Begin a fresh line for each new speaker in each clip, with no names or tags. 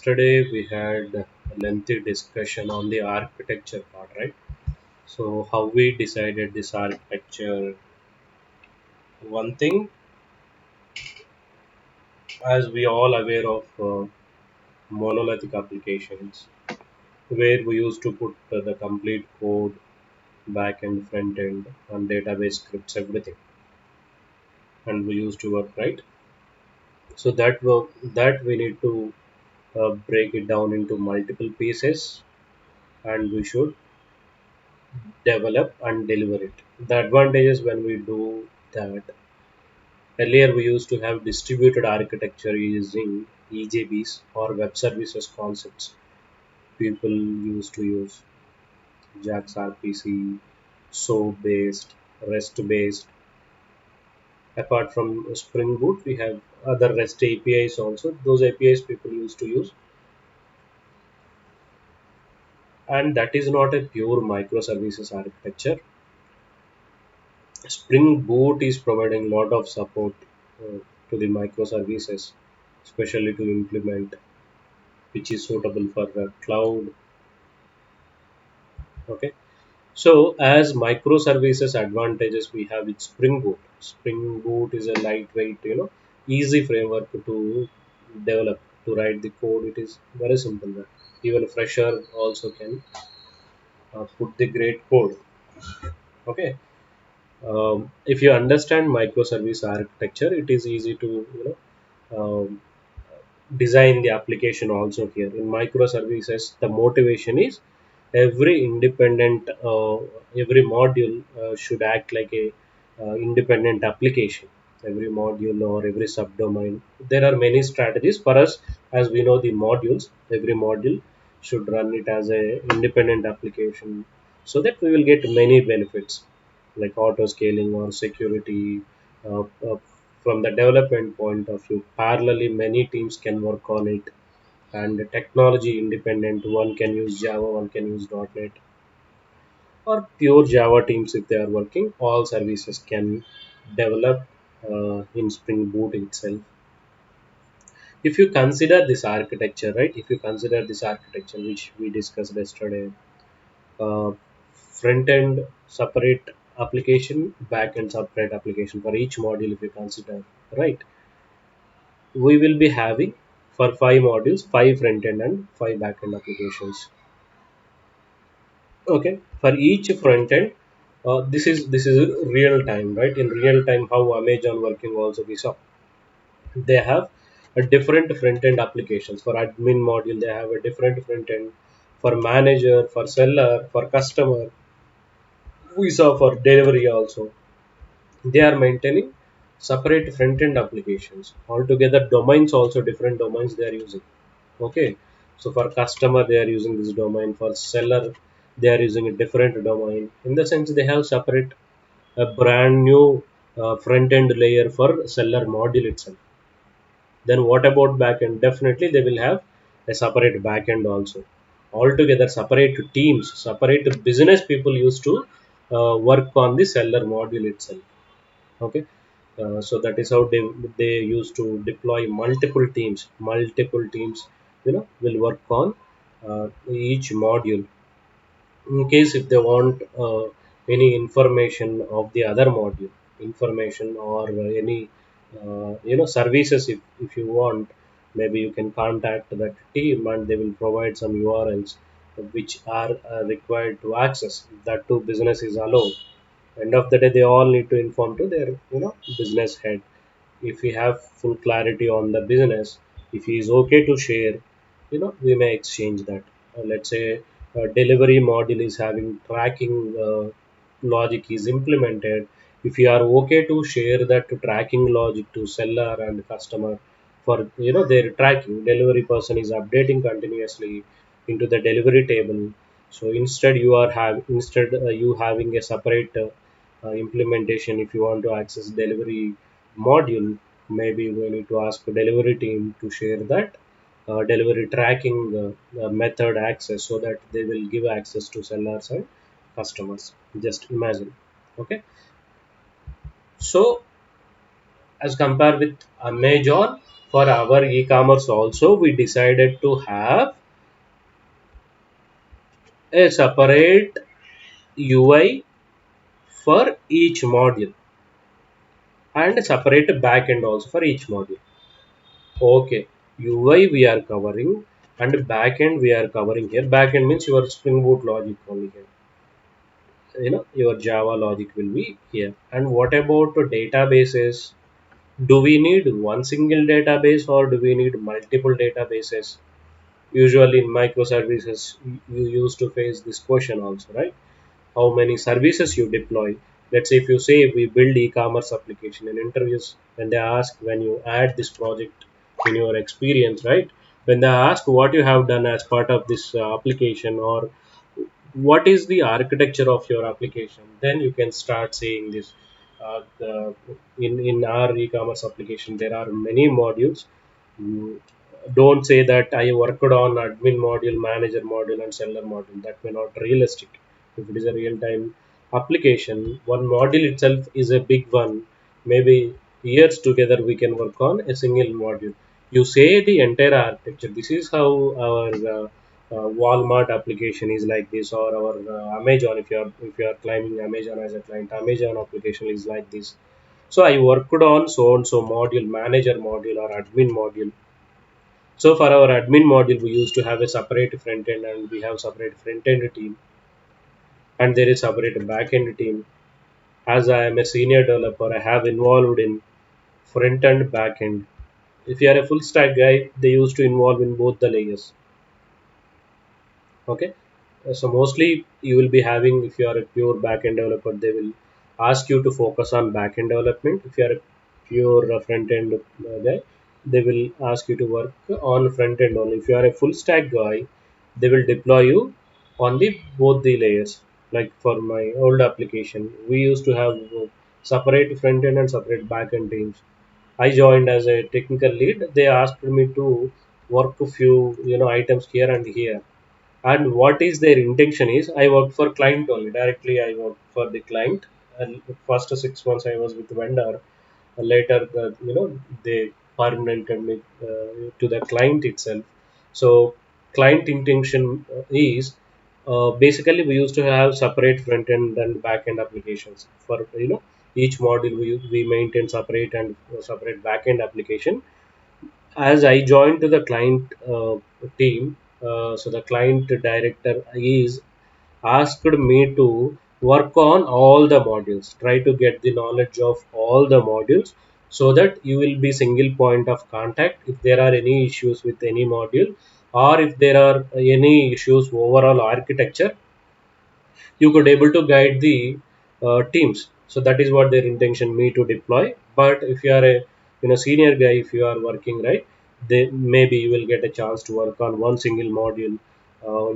Yesterday we had a lengthy discussion on the architecture part, right? So how we decided this architecture. One thing, as we all aware of monolithic applications, where we used to put the complete code, back end, front end, and database scripts, everything, and we used to work right. So that work that we need to break it down into multiple pieces, and we should develop and deliver it. The advantages when we do that, earlier we used to have distributed architecture using EJBs or web services concepts. People used to use JAX RPC, SOAP based, REST based. Apart from Spring Boot, we have other REST APIs also. Those APIs people used to use, and that is not a pure microservices architecture. Spring Boot is providing a lot of support to the microservices, especially to implement, which is suitable for cloud. Okay, so as microservices advantages we have with Spring Boot. Spring Boot is a lightweight, easy framework to develop to write the code. It is very simple. Even a fresher also can put the great code. Okay, if you understand microservice architecture, it is easy to design the application also here. In microservices, the motivation is every independent, every module should act like a independent application. Every module or every subdomain. There are many strategies for us, as we know the modules. Every module should run it as a independent application, so that we will get many benefits like auto scaling or security. From the development point of view, parallelly many teams can work on it, and technology independent. One can use Java, one can use .NET, or pure Java teams if they are working. All services can develop in Spring Boot itself. If you consider this architecture, right? If you consider this architecture which we discussed yesterday, uh, front end separate application, back end separate application for each module. If you consider, right, we will be having for five modules, five front end and five back end applications. Okay, for each front end, this is real time, right? In real time, how Amazon working also we saw, they have a different front end applications. For admin module, they have a different front end. For manager, for seller, for customer, we saw for delivery also, they are maintaining separate front end applications altogether. Domains also, different domains they are using. Okay, so for customer they are using this domain, for seller they are using a different domain. In the sense, they have separate a brand new front end layer for seller module itself. Then what about backend? Definitely they will have a separate backend also. Altogether separate teams, separate business people used to work on the seller module itself. Okay, so that is how they used to deploy multiple teams, will work on each module. In case if they want any information of the other module, information or any services, if you want, maybe you can contact that team and they will provide some URLs which are required to access. That too business is allowed. End of the day, they all need to inform to their business head. If we have full clarity on the business, if he is okay to share, we may exchange that. Let's say a delivery module is having tracking logic is implemented. If you are okay to share that tracking logic to seller and customer for their tracking, delivery person is updating continuously into the delivery table. So instead you having a separate implementation. If you want to access delivery module, maybe we need to ask the delivery team to share that delivery tracking method access, so that they will give access to sellers and customers. Just imagine. Okay, so as compared with Amazon, For our e-commerce also, we decided to have a separate UI for each module and a separate backend also for each module. Okay, UI we are covering and backend we are covering here. Backend means your Spring Boot logic only here. Your Java logic will be here. And what about the databases? Do we need one single database or do we need multiple databases? Usually in microservices, you used to face this question also, right? How many services you deploy. Let's say if you say we build e-commerce application in interviews, when they ask when you add this project in your experience, right? When they ask what you have done as part of this application or what is the architecture of your application, then you can start saying this. In our e-commerce application, there are many modules. Mm, don't say that I worked on admin module, manager module, and seller module. That may not realistic. If it is a real-time application, one module itself is a big one. Maybe years together we can work on a single module. You say the entire architecture. This is how our Walmart application is like this, or our Amazon. If you are climbing Amazon as a client, Amazon application is like this. So I worked on so and so module, manager module or admin module. So for our admin module, we used to have a separate front end and we have separate front end team and there is separate back end team. As I am a senior developer, I have involved in front end, back end. If you are a full stack guy, they used to involve in both the layers. Okay. So mostly you will be having, if you are a pure backend developer, they will ask you to focus on backend development. If you are a pure front end guy, they will ask you to work on front end only. If you are a full stack guy, they will deploy you on the both the layers. Like for my old application, we used to have separate front end and separate backend teams. I joined as a technical lead. They asked me to work a few items here and here, and what is their intention is I worked for client only directly. I worked for the client, and first 6 months I was with vendor. Later they permanented me to the client itself. So client intention is basically we used to have separate front end and back end applications for each module. We maintain separate and separate back end application. As I joined to the client team, so the client director is asked me to work on all the modules, try to get the knowledge of all the modules so that you will be single point of contact if there are any issues with any module or if there are any issues overall architecture, you could able to guide the teams. So that is what their intention me to deploy. But if you are a senior guy, if you are working right, they maybe you will get a chance to work on one single module.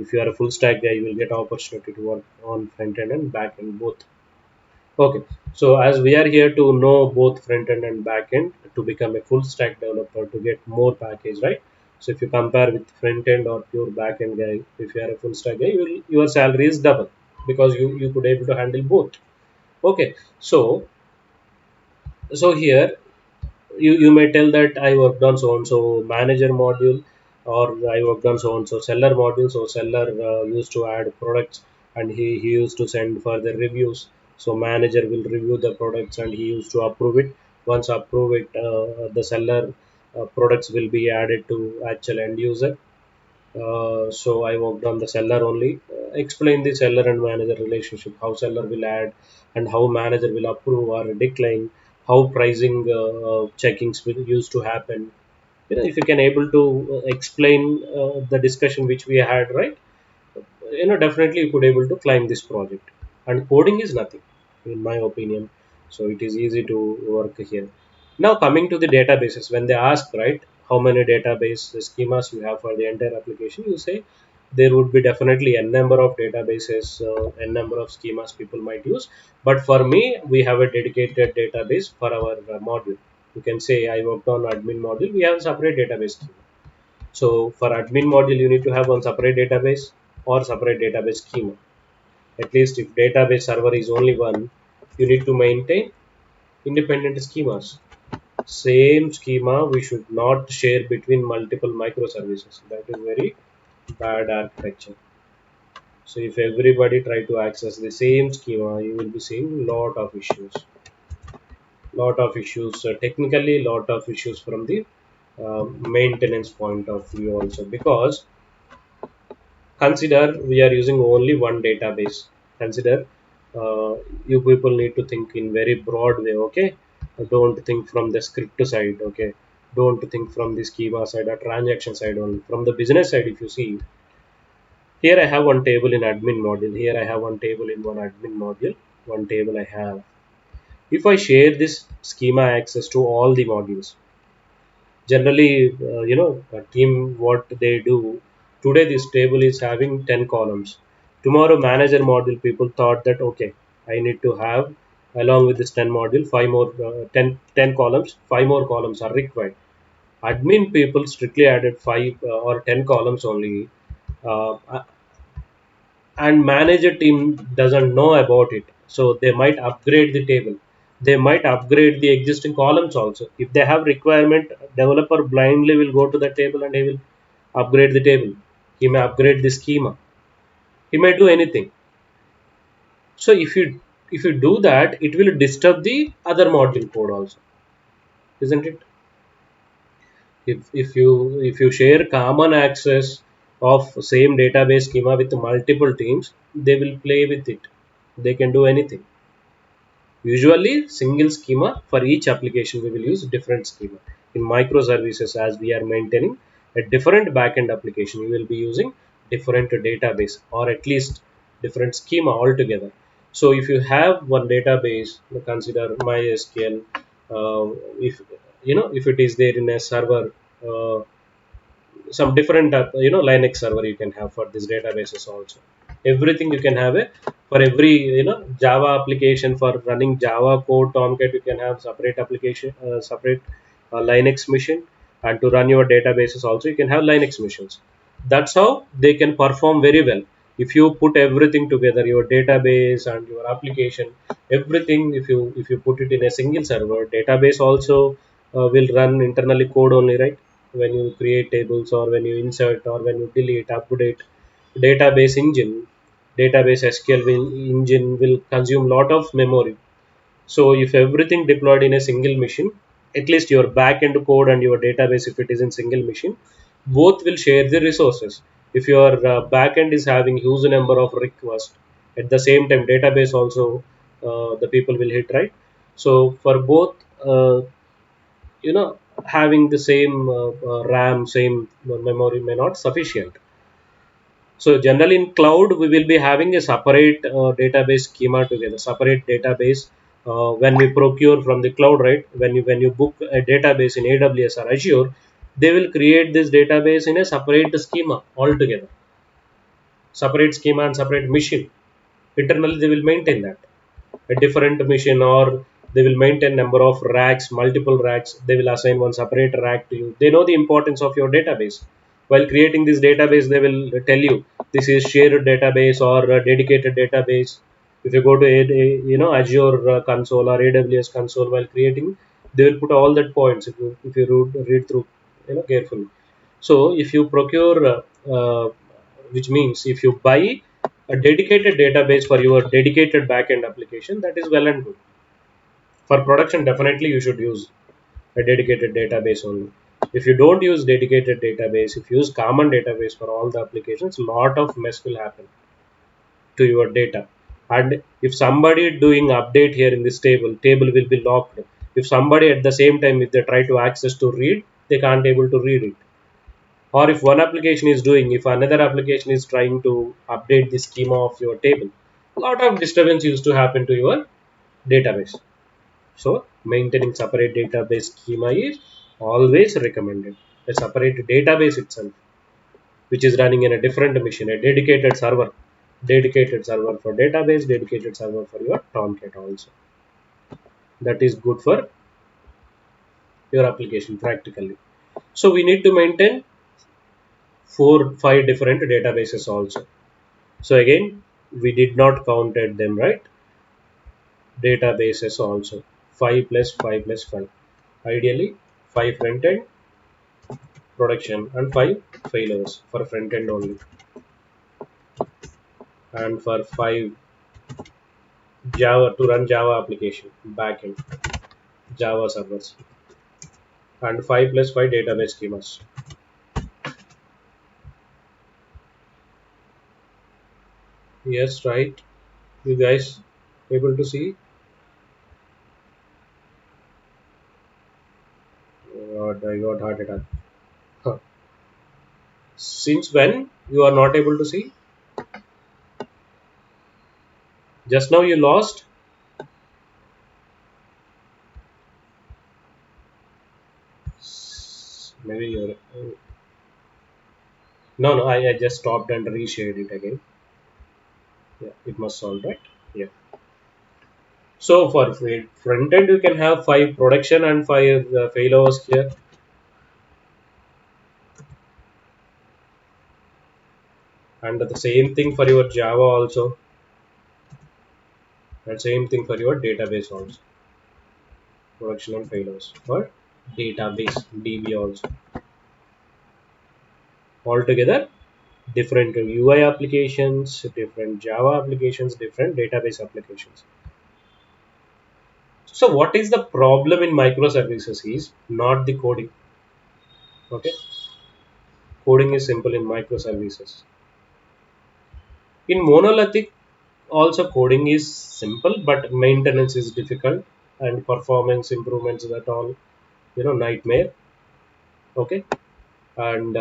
If you are a full stack guy, you will get opportunity to work on front end and back end both. Okay, so as we are here to know both front end and back end to become a full stack developer to get more package, right? So if you compare with front end or pure back end guy, if you are a full stack guy, your salary is double because you could able to handle both. Okay, so here you may tell that I worked on so and so manager module, or I worked on so and so seller module. So seller used to add products and he used to send further reviews. So manager will review the products and he used to approve it. Once approve it, the seller products will be added to actual end user. So I worked on the seller only. Explain the seller and manager relationship, how seller will add and how manager will approve or decline, how pricing checkings will used to happen. If you can able to explain the discussion which we had, right? Definitely you could able to climb this project. And coding is nothing in my opinion, so it is easy to work here. Now coming to the databases, when they ask, right, how many database schemas you have for the entire application, you say there would be definitely a number of databases, a number of schemas people might use. But for me, we have a dedicated database for our module. You can say I worked on admin module, we have a separate database schema. So for admin module, you need to have one separate database or separate database schema. At least if database server is only one, you need to maintain independent schemas. Same schema we should not share between multiple microservices. That is very bad architecture. So if everybody try to access the same schema, you will be seeing lot of issues technically, lot of issues from the maintenance point of view also, because consider we are using only one database. Consider uh, you people need to think in very broad way, okay? Don't think from the script side, okay? Don't think from the schema side or transaction side only. From the business side, if you see, here I have one table in admin module, here I have one table in one admin module, one table I have. If I share this schema access to all the modules, generally a team, what they do today, this table is having 10 columns. Tomorrow manager module people thought that, okay, I need to have, along with this 10 module, 5 more 10 columns, 5 more columns are required. Admin people strictly added 5 or 10 columns only, uh, and manager team doesn't know about it, so they might upgrade the table, they might upgrade the existing columns also. If they have requirement, developer blindly will go to the table and he will upgrade the table. He may upgrade the schema, he may do anything. So if you do that, it will disturb the other module code also, isn't it? If you share common access of same database schema with multiple teams, they will play with it, they can do anything. Usually, single schema for each application, we will use different schema. In microservices, as we are maintaining a different backend application, you will be using different database, or at least different schema altogether. So, if you have one database, consider MySQL. If if it is there in a server, uh, some different Linux server you can have for these databases also. Everything you can have it for every Java application. For running Java code, Tomcat, you can have separate application, separate Linux machine. And to run your databases also, you can have Linux machines. That's how they can perform very well. If you put everything together, your database and your application, everything, if you put it in a single server, database also will run internally code only, right? When you create tables, or when you insert, or when you delete, update, database engine, database SQL engine will consume lot of memory. So if everything deployed in a single machine, at least your backend code and your database, if it is in single machine, both will share the resources. If your backend is having huge number of requests, at the same time database also, the people will hit, right? So for both, having the same RAM, same memory may not sufficient. So generally in cloud, we will be having a separate database schema together, separate database. When we procure from the cloud, right? When you book a database in AWS or Azure, they will create this database in a separate schema altogether, separate schema and separate machine. Internally, they will maintain that a different machine, or they will maintain number of racks, multiple racks. They will assign one separate rack to you. They know the importance of your database. While creating this database, they will tell you this is shared database or a dedicated database. If you go to Azure console or AWS console, while creating, they will put all that points if you read through carefully. So if you procure, which means if you buy a dedicated database for your dedicated backend application, that is well and good. For production, definitely you should use a dedicated database only. If you don't use dedicated database, if you use common database for all the applications, lot of mess will happen to your data. And if somebody doing update here in this table will be locked. If somebody at the same time, if they try to access to read, they can't able to read it. Or if one application is doing, if another application is trying to update the schema of your table, a lot of disturbance used to happen to your database. So maintaining separate database schema is always recommended. A separate database itself, which is running in a different machine, a dedicated server for database, dedicated server for your Tomcat also. That is good for your application practically. So we need to maintain 5 different databases also. So again, we did not counted them, right? Databases also. 5 plus 5 plus 5. Ideally, 5 front end production and 5 failures for front end only, and for 5 Java to run Java application backend Java servers, and 5 plus 5 database schemas. Yes, right. You guys able to see? God, I got heart attack. Huh. Since when you are not able to see? Just now you lost? Maybe you're. No, no, I just stopped and reshared it again. Yeah, it must solve, right? Yeah. So for front end, you can have 5 production and 5 failures here, and the same thing for your Java also, and same thing for your database also, production and failures for database DB also. Altogether, different UI applications, different Java applications, different database applications. So what is the problem in microservices is not the coding. Okay, coding is simple in microservices. In monolithic, also coding is simple, but maintenance is difficult, and performance improvements that all nightmare. Okay, and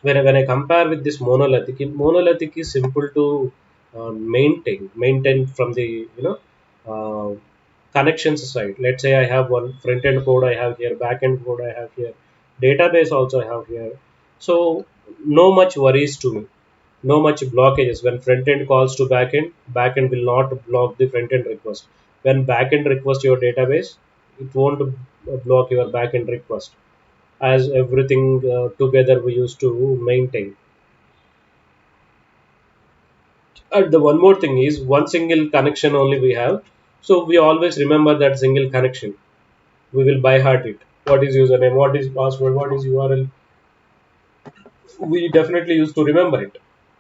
when I compare with this monolithic, monolithic is simple to maintain from the uh, connections side. Let's say I have one front end code I have here, back end code I have here, database also I have here. So no much worries to me, no much blockages. When front end calls to back end will not block the front end request. When back end request your database, it won't block your back end request, as everything together we used to maintain. And the one more thing is one single connection only we have, so we always remember that single connection. We will by heart it. What is username? What is password? What is URL? We definitely used to remember it.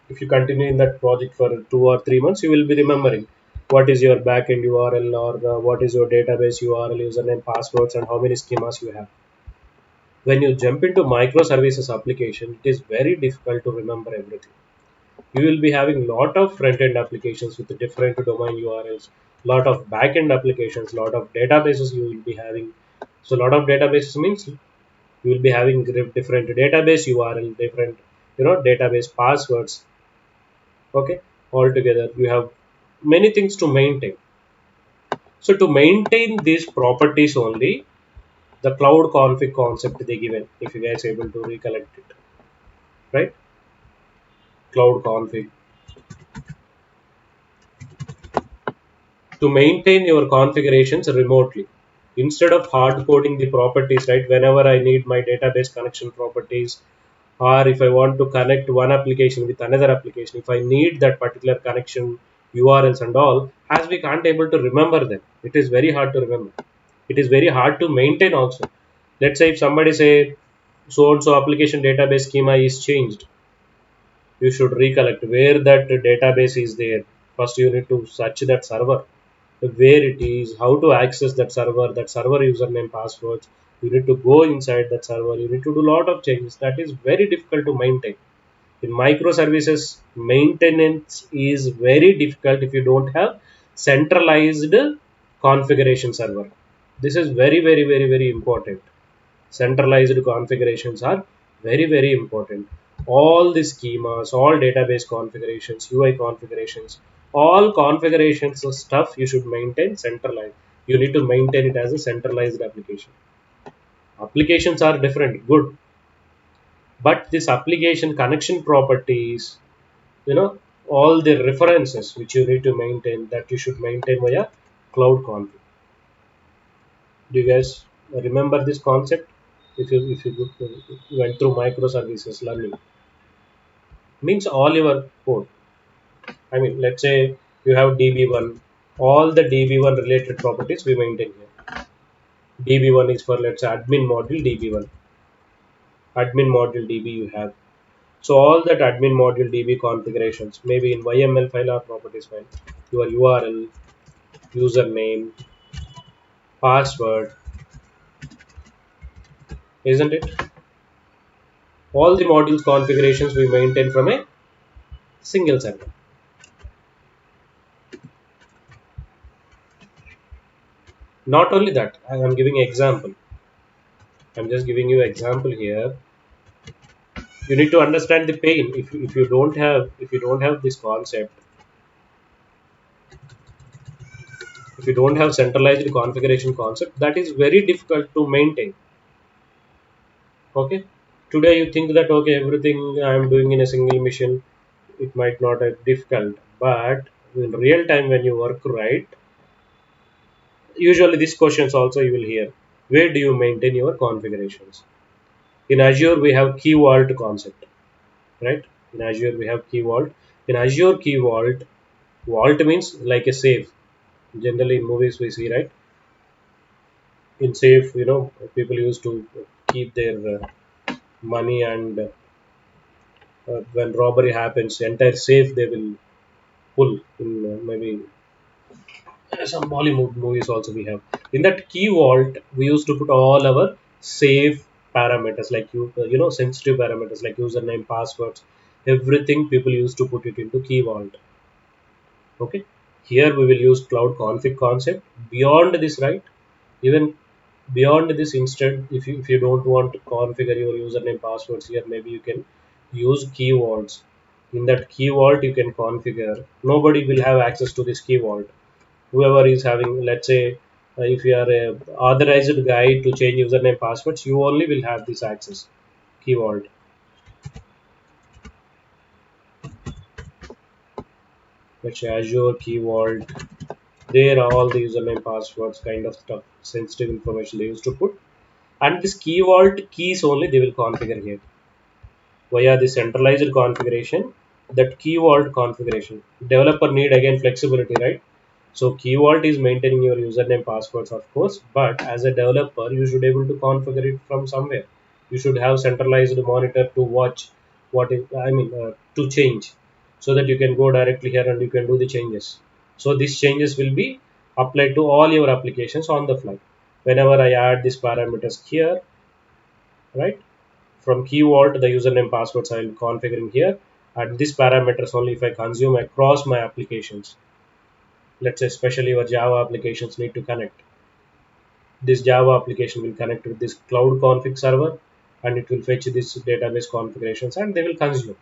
If you continue in that project for 2 or 3 months, you will be remembering what is your backend URL, or what is your database URL, username, passwords, and how many schemas you have. When you jump into microservices application, it is very difficult to remember everything. You will be having lot of front-end applications with different domain URLs, lot of back-end applications, lot of databases you will be having. So lot of databases means you will be having different database URL, different database passwords. Okay, altogether you have many things to maintain. So to maintain these properties only, the cloud config concept they given, if you guys able to recollect it, right? Cloud config to maintain your configurations remotely instead of hard coding the properties, right? Whenever I need my database connection properties, or if I want to connect one application with another application, if I need that particular connection URLs and all, as we can't able to remember them, it is very hard to remember. It is very hard to maintain also. Let's say if somebody say so and so application database schema is changed, you should recollect where that database is there. First, you need to search that server, where it is, how to access that server username, passwords. You need to go inside that server. You need to do a lot of changes. That is very difficult to maintain. In microservices, maintenance is very difficult if you don't have centralized configuration server. This is very, very, very, very important. Centralized configurations are very, very important. All the schemas, all database configurations, UI configurations, all configurations of stuff you should maintain centralized. You need to maintain it as a centralized application. Applications are different, good, but this application connection properties, you know, all the references which you need to maintain, that you should maintain via cloud config. Do you guys remember this concept? If you went through microservices learning, means all your code. I mean, let's say you have DB1, all the DB1 related properties we maintain here. DB1 is for, let's say, admin module DB1, admin module DB you have. So all that admin module DB configurations, maybe in YML file or properties file, your URL, username, password, isn't it? All the modules configurations we maintain from a single server. Not only that, I am giving example. I'm just giving you example here. You need to understand the pain. If you don't have this concept, if you don't have centralized configuration concept, that is very difficult to maintain. Okay. Today you think that okay, everything I am doing in a single machine, it might not be difficult, but in real time when you work right, usually these questions also you will hear. Where do you maintain your configurations? In Azure we have key vault concept, right? In Azure we have key vault. In Azure key vault, vault means like a safe. Generally in movies we see, right? In safe, people used to keep their money, and when robbery happens, entire safe they will pull in, maybe some Bollywood movies also we have. In that key vault, we used to put all our safe parameters, like sensitive parameters like username, passwords, everything. People used to put it into key vault. Okay, here we will use cloud config concept. Beyond this, right? Even beyond this, instead, if you don't want to configure your username passwords here, maybe you can use key vaults. In that key vault, you can configure. Nobody will have access to this key vault. Whoever is having, let's say, if you are a authorized guy to change username passwords, you only will have this access. Key vault, let's say Azure key vault, there are all the username passwords kind of stuff, sensitive information they used to put, and this key vault keys only they will configure here via the centralized configuration. That key vault configuration, developer need again flexibility, right? So key vault is maintaining your username passwords, of course, but as a developer you should able to configure it from somewhere. You should have centralized monitor to watch what is, to change, so that you can go directly here and you can do the changes. So these changes will be applied to all your applications on the fly. Whenever I add these parameters here, right, from key vault, the username passwords I am configuring here, and these parameters only if I consume across my applications. Let's say especially your Java applications need to connect. This Java application will connect with this cloud config server, and it will fetch this database configurations and they will consume.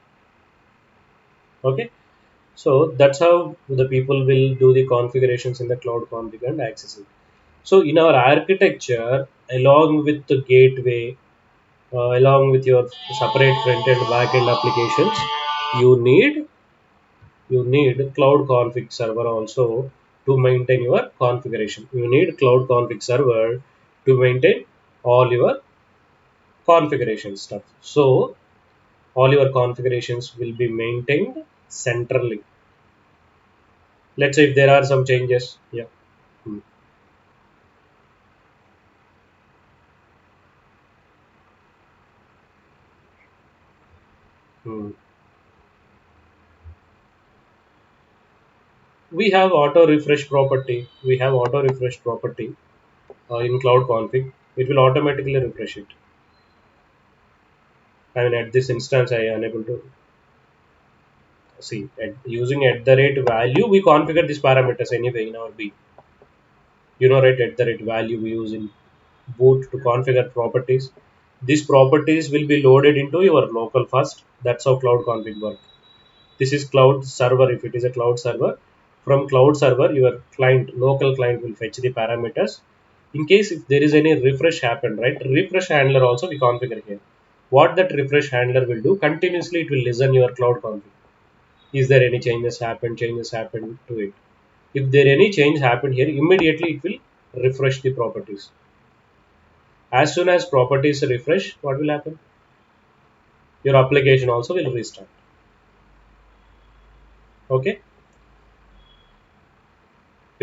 Okay, so that's how the people will do the configurations in the cloud config and access it. So in our architecture, along with the gateway, along with your separate front end back end applications, you need cloud config server also to maintain your configuration. You need cloud config server to maintain all your configuration stuff. So all your configurations will be maintained centrally. Let's say if there are some changes, yeah. Hmm. Hmm. We have auto refresh property. We have auto refresh property in cloud config. It will automatically refresh it. I mean, at this instance, I am unable to see. Using at the rate value, we configure these parameters anyway in our B. Right, at the rate value we use in boot to configure properties. These properties will be loaded into your local first. That's how cloud config work. This is cloud server. If it is a cloud server, from cloud server, your client, local client will fetch the parameters. In case if there is any refresh happen, right? Refresh handler also we configure here. What that refresh handler will do, continuously it will listen your cloud config. Is there any changes happen to it? If there any change happen here, immediately it will refresh the properties. As soon as properties refresh, what will happen? Your application also will restart. Okay,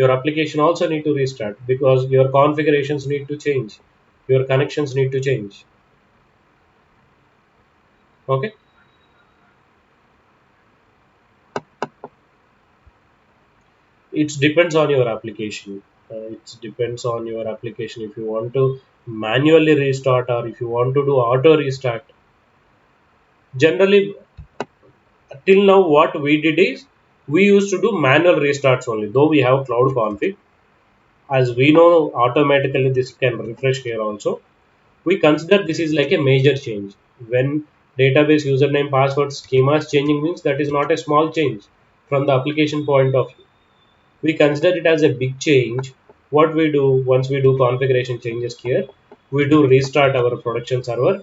your application also need to restart because your configurations need to change, your connections need to change. Okay, it depends on your application. It depends on your application if you want to manually restart or if you want to do auto restart. Generally, till now what we did is we used to do manual restarts only, though we have cloud config. As we know, automatically this can refresh here also. We consider this is like a major change. When database username password schema is changing means that is not a small change from the application point of view. We consider it as a big change. What we do once we do configuration changes here, we do restart our production server.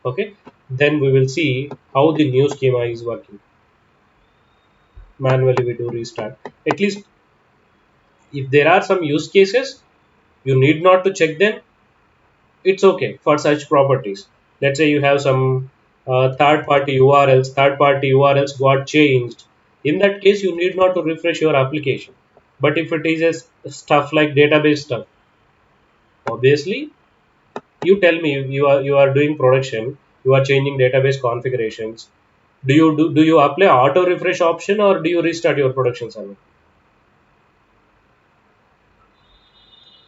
Okay, then we will see how the new schema is working. Manually we do restart. At least if there are some use cases, you need not to check them. It's okay for such properties. Let's say you have some third party URLs got changed. In that case, you need not to refresh your application. But if it is a stuff like database stuff, obviously you tell me you are doing production, you are changing database configurations. Do you apply auto refresh option or do you restart your production server?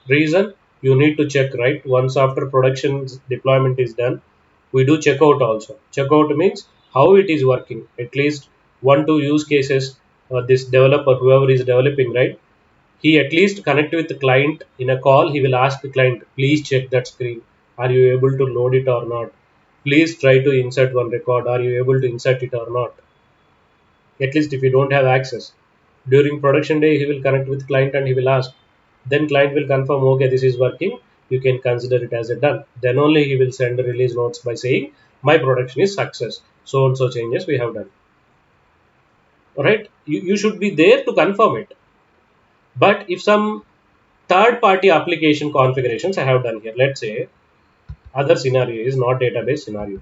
Reason, you need to check, right? Once after production deployment is done, we do checkout also. Checkout means how it is working. At least one two use cases. This developer, whoever is developing, right? He at least connect with the client in a call. He will ask the client, please check that screen. Are you able to load it or not? Please try to insert one record. Are you able to insert it or not? At least if you don't have access. During production day, he will connect with client and he will ask. Then client will confirm, okay, this is working. You can consider it as a done. Then only he will send the release notes by saying, my production is success. So and so changes we have done. Right? You should be there to confirm it. But if some third party application configurations I have done here, let's say other scenario is not database scenario.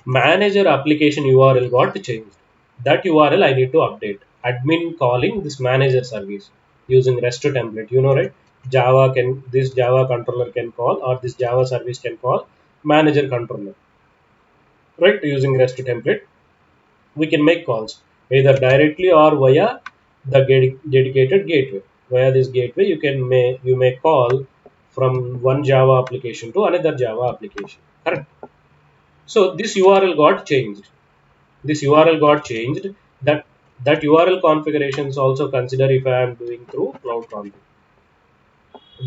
Manager application URL got changed. That URL I need to update. Admin calling this manager service using REST template. You know, right? This Java controller can call or this Java service can call manager controller. Right? Using REST template, we can make calls either directly or via the dedicated gateway. Via this gateway, you may call from one Java application to another Java application. Correct. So this URL got changed. This URL got changed. That URL configurations also consider if I am doing through cloud config.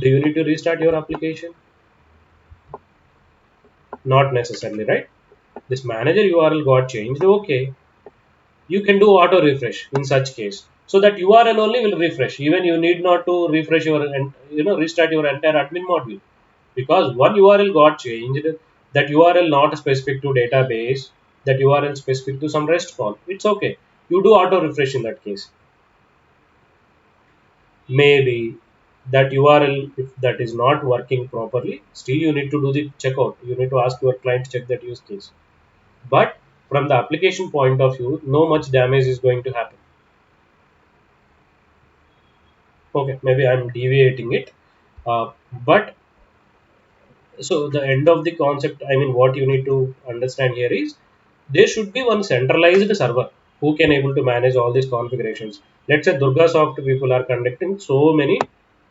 Do you need to restart your application? Not necessarily, right? This manager URL got changed. Okay, you can do auto refresh in such case. So that URL only will refresh. Even you need not to refresh your and restart your entire admin module because one URL got changed. That URL not specific to database. That URL specific to some REST call. It's okay. You do auto refresh in that case. Maybe that URL, if that is not working properly, still you need to do the checkout. You need to ask your client to check that use case. But from the application point of view, no much damage is going to happen. Okay, maybe I'm deviating it. But so the end of the concept, I mean, what you need to understand here is there should be one centralized server who can able to manage all these configurations. Let's say Durga Soft people are conducting so many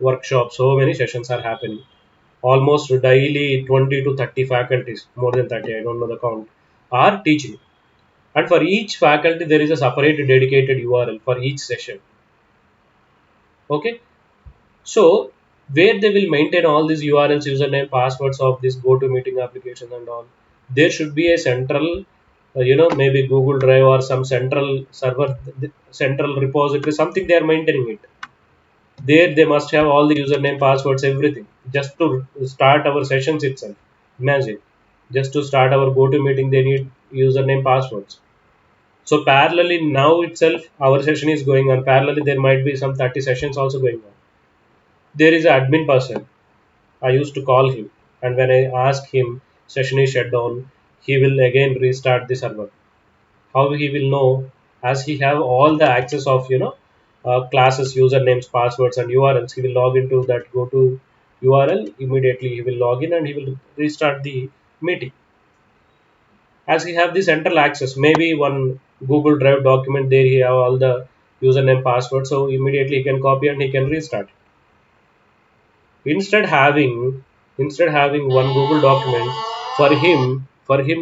workshops, so many sessions are happening. Almost daily 20 to 30 faculties, more than 30, I don't know the count, are teaching. And for each faculty, there is a separate dedicated URL for each session. Okay, so where they will maintain all these URLs, username, passwords of this GoToMeeting application and all, there should be a central, maybe Google Drive or some central server, central repository, something they are maintaining it. There they must have all the username, passwords, everything, just to start our sessions itself. Imagine, just to start our GoToMeeting, they need username, passwords. So parallelly now itself, our session is going on. Parallelly, there might be some 30 sessions also going on. There is an admin person. I used to call him, and when I ask him, session is shut down, he will again restart the server. How he will know? As he have all the access of classes, usernames, passwords, and URLs. He will log into that go to URL immediately. He will log in and he will restart the meeting. As he have the central access, maybe one Google Drive document there, he have all the username, password, so immediately he can copy and he can restart. Instead having instead having one Google document for him,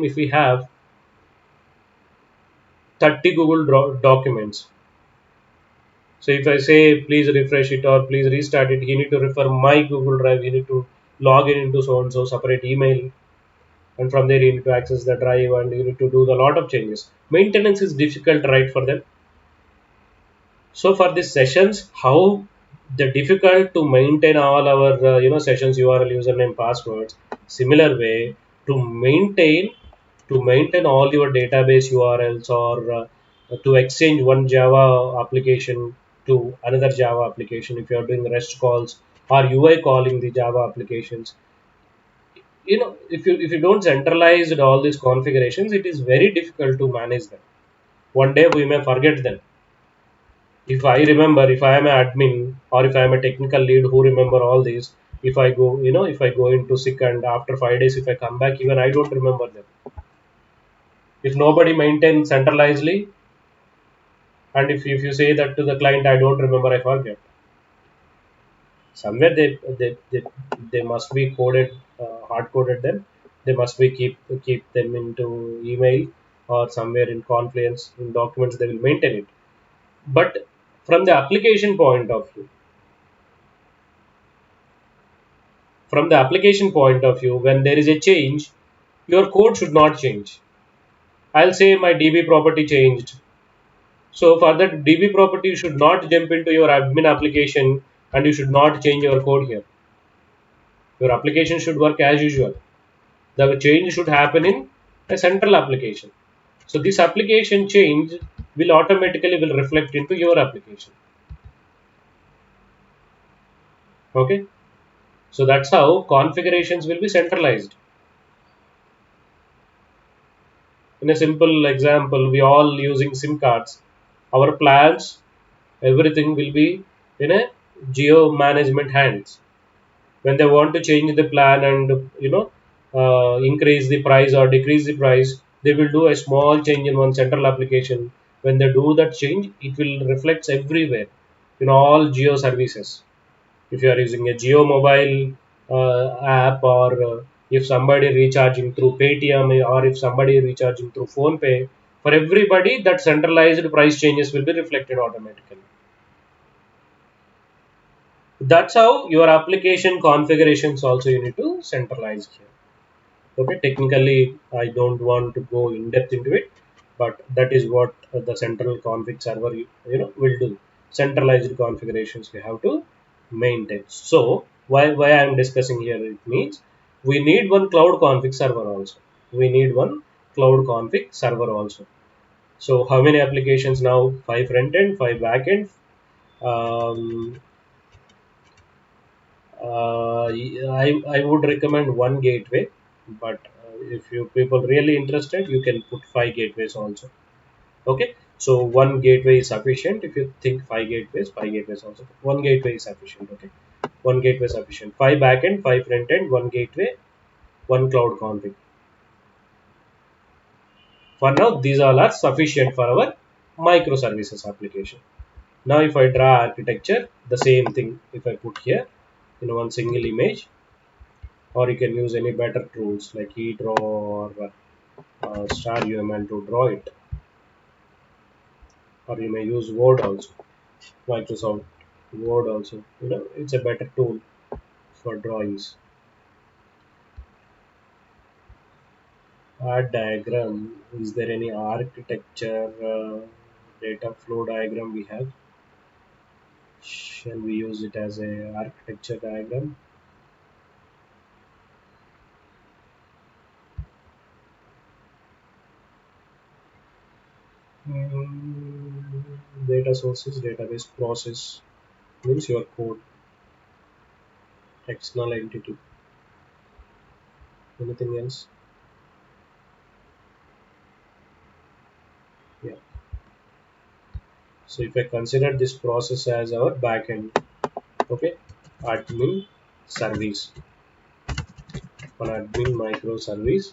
if we have 30 Google documents. So if I say please refresh it or please restart it, he need to refer my Google Drive. He need to log in into so and so separate email, and from there you need to access the drive and you need to do a lot of changes. Maintenance is difficult, right, for them. So for these sessions, how the difficult to maintain all our sessions URL, username, passwords. Similar way to maintain all your database URLs, or to exchange one Java application to another Java application. If you are doing REST calls or UI calling the Java applications, if you don't centralize all these configurations, it is very difficult to manage them. One day we may forget them. If I remember, if I am an admin or if I am a technical lead who remember all these, if I go into sick and after 5 days if I come back, even I don't remember them. If nobody maintains centralizedly, and if you say that to the client, I don't remember, I forget. Somewhere they must be coded, hard coded them. They must be keep them into email or somewhere in Confluence in documents. They will maintain it. But from the application point of view, when there is a change, your code should not change. I'll say my DB property changed. So for that DB property, you should not jump into your admin application and you should not change your code here. Your application should work as usual. The change should happen in a central application. So this application change will automatically will reflect into your application. Okay. So that's how configurations will be centralized. In a simple example, we all using SIM cards. Our plans, everything will be in a geo management hands. When they want to change the plan and increase the price or decrease the price, they will do a small change in one central application. When they do that change, it will reflect everywhere in all geo services. If you are using a Geo mobile app, or if somebody recharging through Paytm, or if somebody recharging through Phone Pay, for everybody that centralized price changes will be reflected automatically. That's how your application configurations also you need to centralize here. Okay, technically I don't want to go in depth into it, but that is what the central config server will do. Centralized configurations we have to maintain. So why I am discussing here, it means we need one cloud config server also. We need one cloud config server also. So how many applications now? 5 front end, 5 back end. Um, I would recommend one gateway, but if you people really interested, you can put 5 gateways also. Okay, so one gateway is sufficient. If you think 5 gateways also. One gateway is sufficient. Okay, one gateway is sufficient. 5 backend, 5 front end, one gateway, one cloud config. For now, these all are sufficient for our microservices application. Now, if I draw architecture, the same thing. If I put here in one single image, or you can use any better tools like eDraw or Star UML to draw it, or you may use Word also, Microsoft Word also. It's a better tool for drawings. Art diagram. Is there any architecture data flow diagram we have? Shall we use it as a architecture diagram? Data sources, database process means your code, external entity. Anything else? Yeah. So if I consider this process as our backend, okay, admin service, on admin microservice,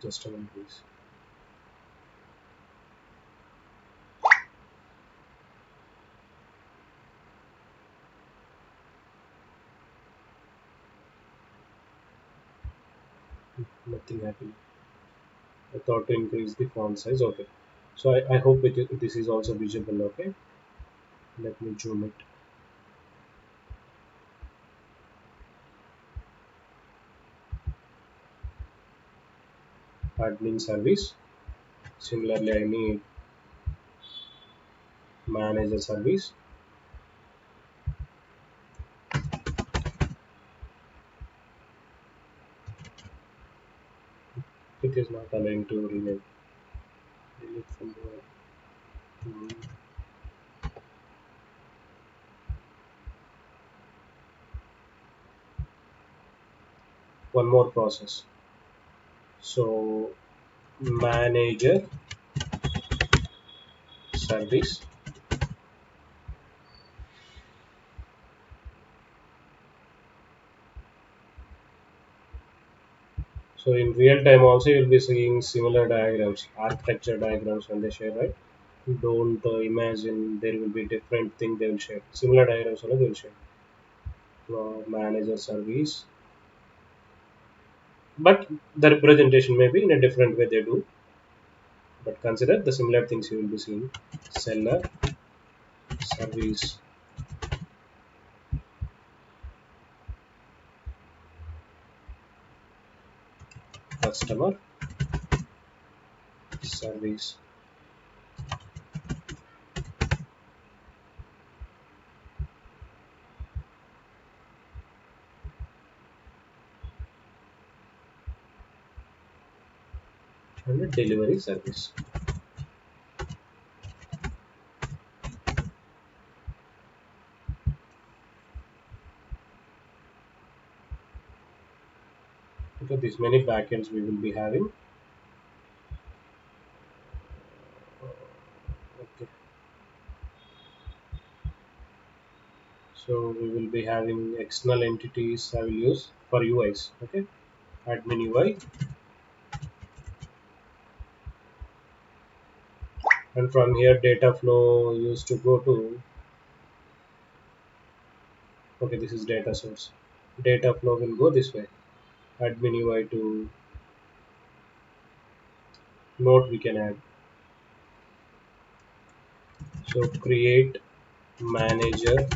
just a minute please. Nothing happened. I thought to increase the font size. Okay. So I hope this is also visible. Okay. Let me zoom it. Admin service. Similarly, I need manager service. It is not allowing to rename. Delete from the- One more process. So manager service. So in real time also you'll be seeing similar diagrams, architecture diagrams when they share, right? Don't imagine there will be different thing they will share. Similar diagrams only they will share. Manager service, but the representation may be in a different way they do. But consider the similar things you will be seeing. Seller service, customer service, and a delivery service. Okay, these many backends we will be having. Okay, so we will be having external entities I will use for UIs. Okay, admin UI, and from here data flow used to go to. Okay, this is data source. Data flow will go this way. Admin UI to node we can add. So create manager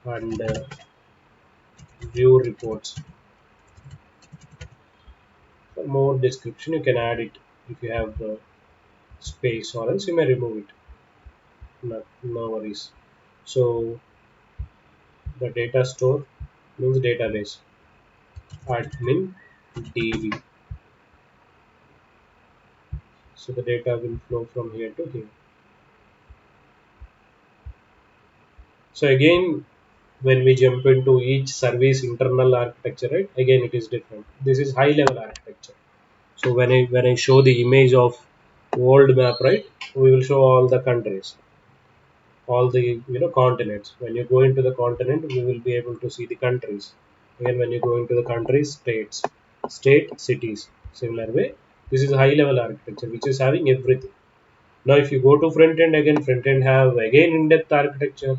and view reports. For more description, you can add it if you have the space, or else you may remove it. No worries. So the data store means database. Admin DB. So the data will flow from here to here. So again, when we jump into each service internal architecture, right? Again, it is different. This is high level architecture. So when I show the image of world map, right, we will show all the countries, all the continents. When you go into the continent, we will be able to see the countries. Again, when you go into the countries, state, cities. Similar way, this is high level architecture, which is having everything. Now, if you go to front end, again front end have again in depth architecture.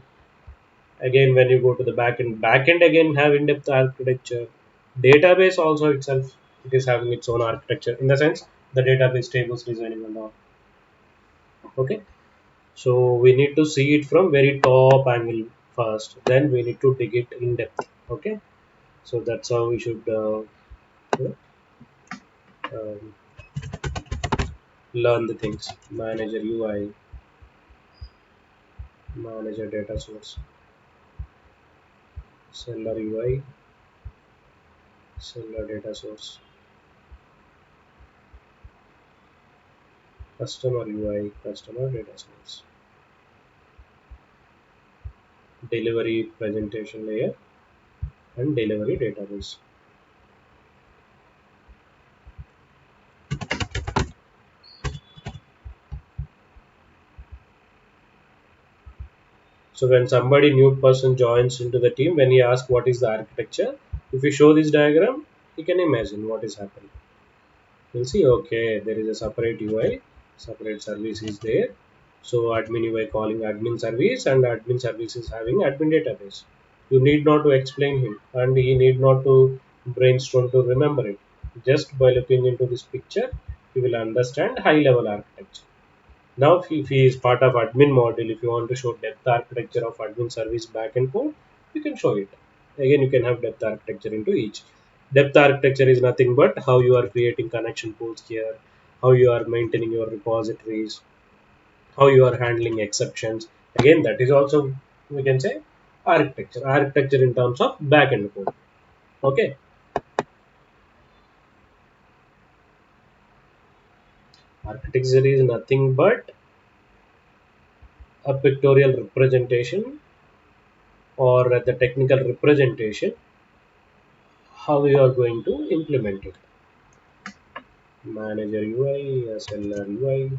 Again, when you go to the back end again have in depth architecture. Database also itself, it is having its own architecture in the sense the database tables designing and all. Okay, so we need to see it from very top angle first. Then we need to dig it in depth. Okay, so that's how we should you um, learn the things. Manager UI, manager data source, seller UI, seller data source, customer UI, customer data source. delivery presentation layer, and delivery database. So when somebody new person joins into the team, when he asks what is the architecture, if you show this diagram, he can imagine what is happening. You'll see, okay, there is a separate UI, separate service is there. So admin UI calling admin service, and admin service is having admin database. You need not to explain him, and he need not to brainstorm to remember it. Just by looking into this picture, he will understand high level architecture. Now, if he is part of admin model, if you want to show depth architecture of admin service backend code, you can show it. Again, you can have depth architecture into each. Depth architecture is nothing but how you are creating connection pools here, how you are maintaining your repositories, how you are handling exceptions. Again, that is also, we can say, architecture. Architecture in terms of backend code. Okay, architecture is nothing but a pictorial representation or the technical representation how you are going to implement it. Manager UI, seller UI.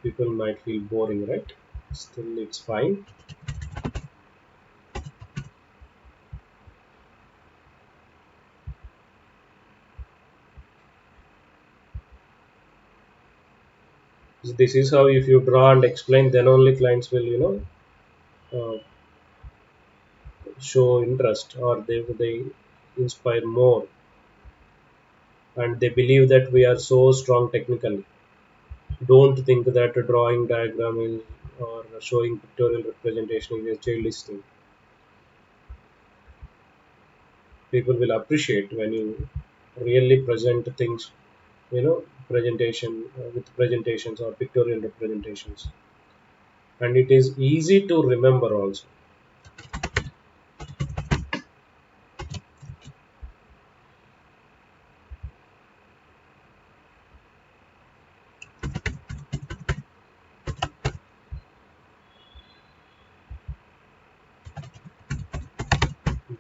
People might feel boring, right? Still, it's fine. This is how if you draw and explain, then only clients will, show interest, or they inspire more, and they believe that we are so strong technically. Don't think that a drawing diagram is or showing pictorial representation is a childish thing. People will appreciate when you really present things, presentation with presentations or pictorial representations, and it is easy to remember also.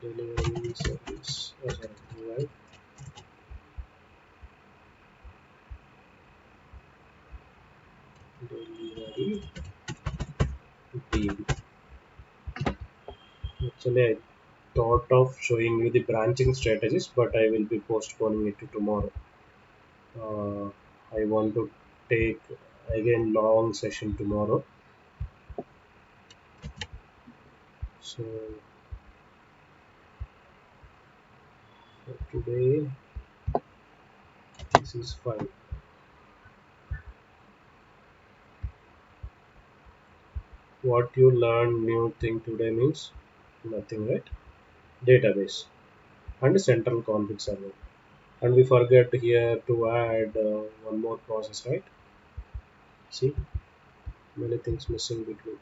Delivery service, right? Delivery team. Actually, I thought of showing you the branching strategies, but I will be postponing it to tomorrow. uh, I want to take again long session tomorrow. So for today, this is fine. What you learn new thing today means nothing, right? Database and central config server. And we forget here to add one more process, right? See, many things missing between.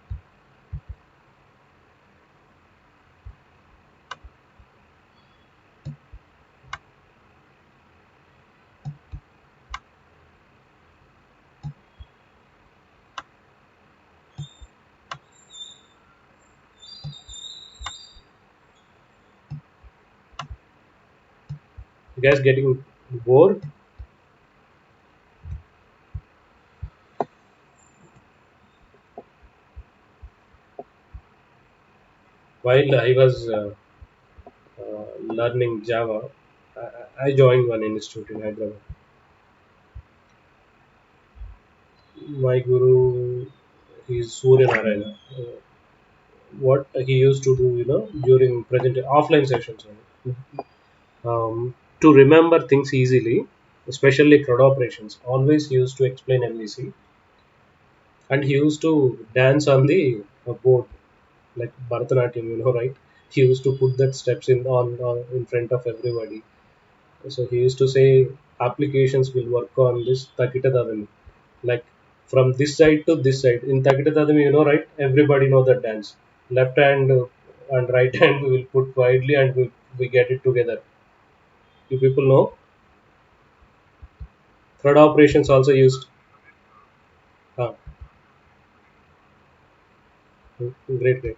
You guys getting bored while I was learning Java. I joined one institute in Hyderabad. My guru is Surya Narayana. What he used to do, during present offline sessions, to remember things easily, especially CRUD operations. Always he used to explain MVC, and he used to dance on the board like Bharatanatyam, right? He used to put that steps on in front of everybody. So he used to say applications will work on this Takita Dadami, like from this side to this side. In Takita Dadami, right? Everybody know that dance. Left hand and right hand we will put widely, and we get it together. You people know thread operations also used. Uh, Great, great.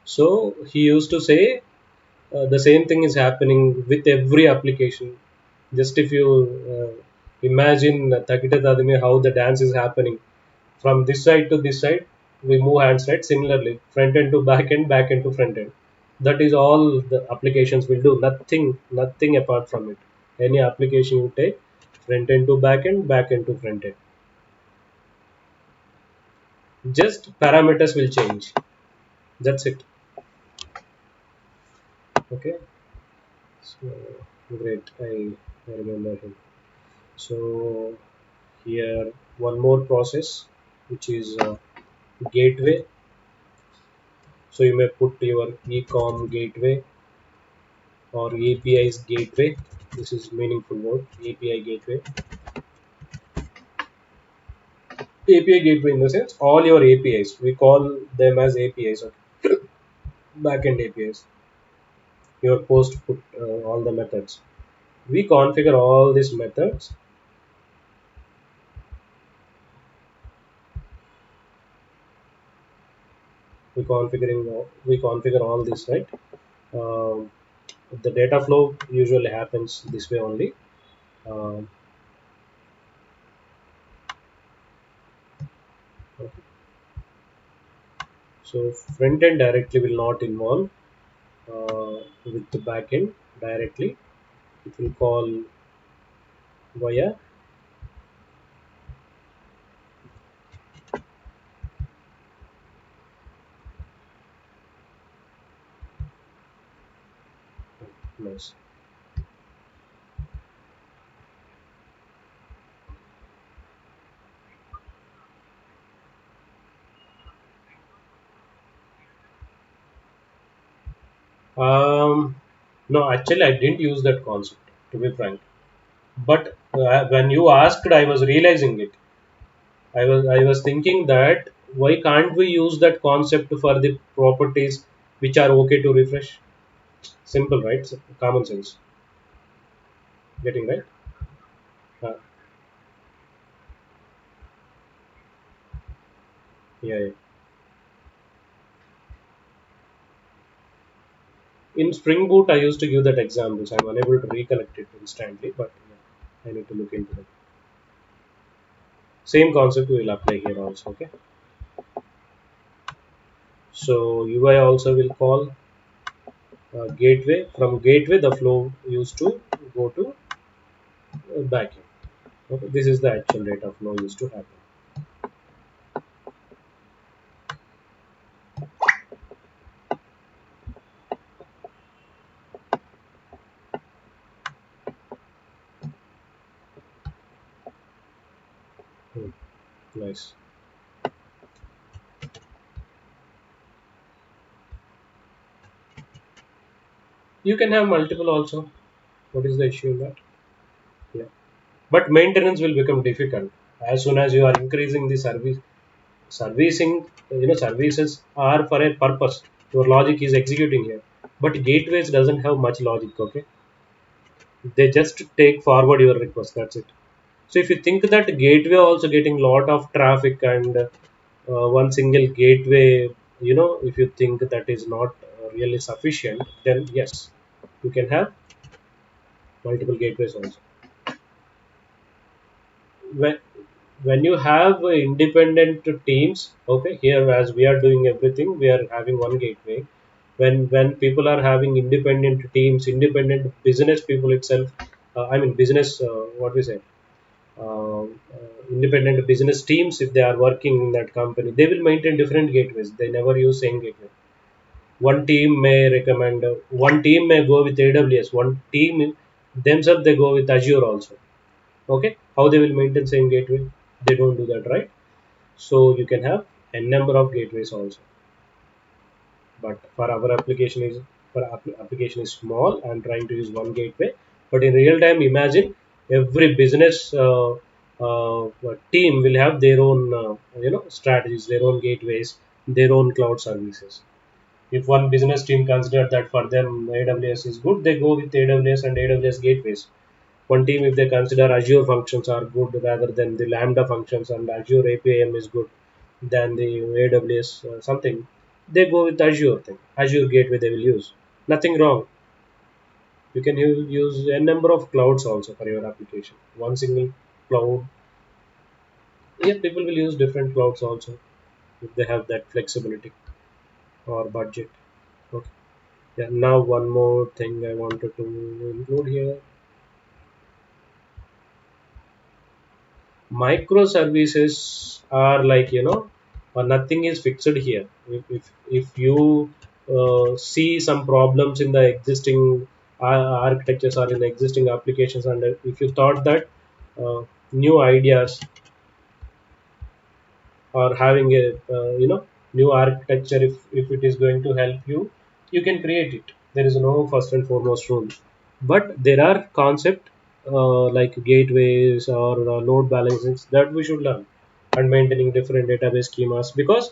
So he used to say the same thing is happening with every application. Just if you imagine Takita Tadime, how the dance is happening from this side to this side, we move hands right. Similarly, front end to back end to front end. That is all the applications will do. Nothing apart from it. Any application you take, front end to back end to front end. Just parameters will change. That's it. Okay. So great. I remember him. So here one more process, which is gateway. So you may put your ecom gateway or API's gateway. This is meaningful word. API gateway. API gateway in the sense all your APIs. We call them as APIs. Okay. Backend APIs. Your post put all the methods. We configure all these methods. We configure all this, right. Um, the data flow usually happens this way only. Um, so front end directly will not involve with the back end directly. It will call via nice. Um, no, actually, I didn't use that concept to be frank. But when you asked, I was realizing it. I was thinking that why can't we use that concept for the properties which are okay to refresh? Simple, right? Common sense. Getting right? Uh, yeah, yeah. In Spring Boot, I used to give that examples. I'm unable to recollect it instantly, but yeah, I need to look into that. Same concept we will apply here also. Okay. So UI also will call gateway. From gateway, the flow used to go to backend. Okay. This is the actual data flow used to happen. Hmm, nice. You can have multiple also. What is the issue in that? Yeah. But maintenance will become difficult as soon as you are increasing the servicing. Services are for a purpose. Your logic is executing here. But gateways doesn't have much logic. Okay, they just take forward your request. That's it. So if you think that gateway also getting lot of traffic and one single gateway, if you think that is not really sufficient, then yes, you can have multiple gateways also. When when you have independent teams, okay, here as we are doing everything, we are having one gateway. When people are having independent teams, independent business people itself, I mean business, what we say, independent business teams, if they are working in that company, they will maintain different gateways. They never use same gateway. One team may recommend, one team may go with AWS, one team themselves they go with Azure also. Okay, how they will maintain same gateway? They don't do that, right? So you can have a number of gateways also. But for our application is small and trying to use one gateway. But in real time, imagine every business team will have their own strategies, their own gateways, their own cloud services. If one business team consider that for them AWS is good, they go with AWS and AWS gateways. One team, if they consider Azure functions are good rather than the Lambda functions and Azure APIM is good, than the AWS something, they go with Azure thing. Azure gateway they will use. Nothing wrong. You can use a number of clouds also for your application. One single cloud. Yeah, people will use different clouds also if they have that flexibility or budget. Okay. Yeah. Now one more thing I wanted to include here. Microservices are like, nothing is fixed here. If you see some problems in the existing architectures or in the existing applications, and if you thought that new ideas or having a new architecture, if it is going to help you, you can create it. There is no first and foremost rule, but there are concept like gateways or load balancings that we should learn, and maintaining different database schemas, because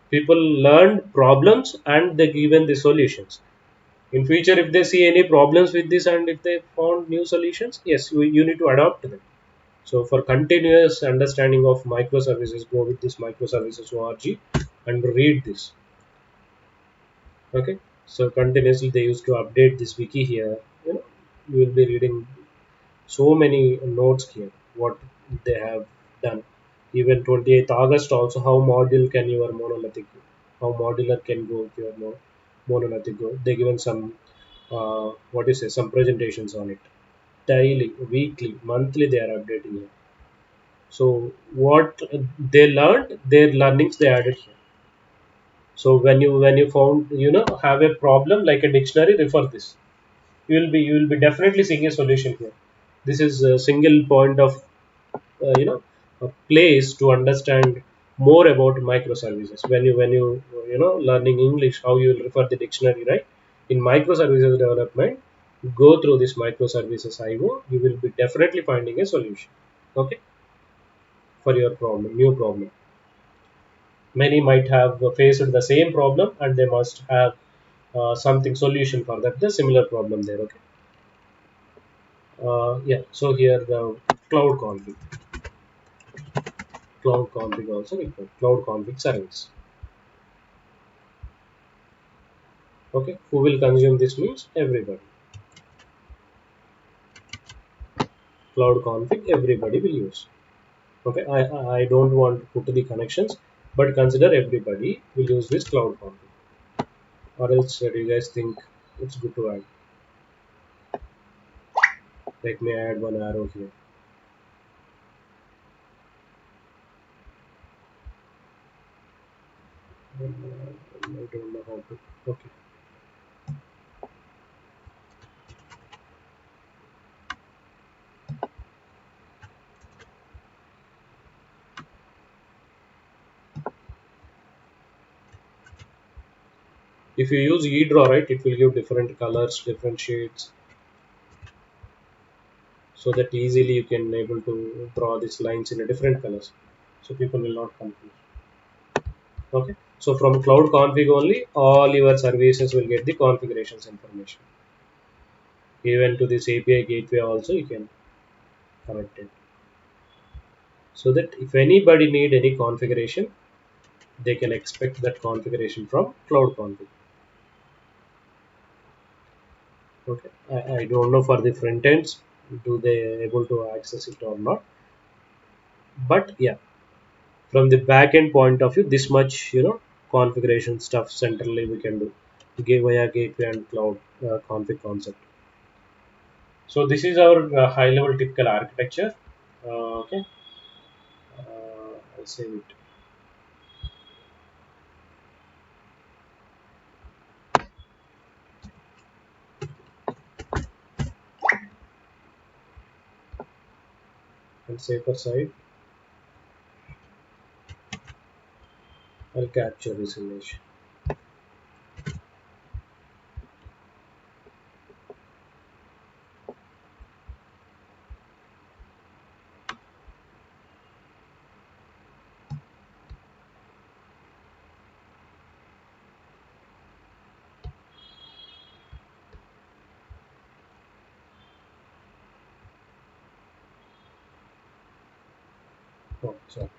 people learn problems and they given the solutions. In future, if they see any problems with this and if they found new solutions, yes, you need to adopt them. So for continuous understanding of microservices, go with this microservices org and read this. Okay. So continuously they used to update this wiki here. You will be reading so many notes here. What they have done. Even 28th August also, how modular can your monolithic go? How modular can go with your monolithic go? They given some what is it? Some presentations on it. Daily, weekly, monthly they are updating it. So what they learned, their learnings they added here. So when you found, have a problem like a dictionary, refer this. You will be definitely seeing a solution here. This is a single point of a place to understand more about microservices. When you learning English, how you will refer the dictionary, right? In microservices development, go through this microservices IO. You will be definitely finding a solution. Okay, for your problem, new problem. Many might have faced the same problem and they must have something solution for that the similar problem there. Okay. Yeah, so here the cloud config also equal cloud config service. Okay, who will consume this means everybody. Cloud config everybody will use. Okay, I don't want to put the connections, but consider everybody will use this cloud config. Or else, do you guys think it's good to add? Let me add one arrow here. I don't know how to. Okay. If you use e-draw, right, it will give different colors, different shades, so that easily you can able to draw these lines in a different colors, so people will not confuse. Okay. So from cloud config only, all your services will get the configurations information. Even to this API gateway also you can connect it. So that if anybody need any configuration, they can expect that configuration from cloud config. Okay. I don't know for the front ends, do they able to access it or not. But yeah, from the backend point of view, this much configuration stuff centrally we can do via gateway and cloud config concept. So this is our high level typical architecture. Okay, I'll save it and safer side. I'll capture this image. Oh, sorry.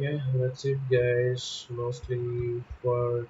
yeah, that's it guys, mostly for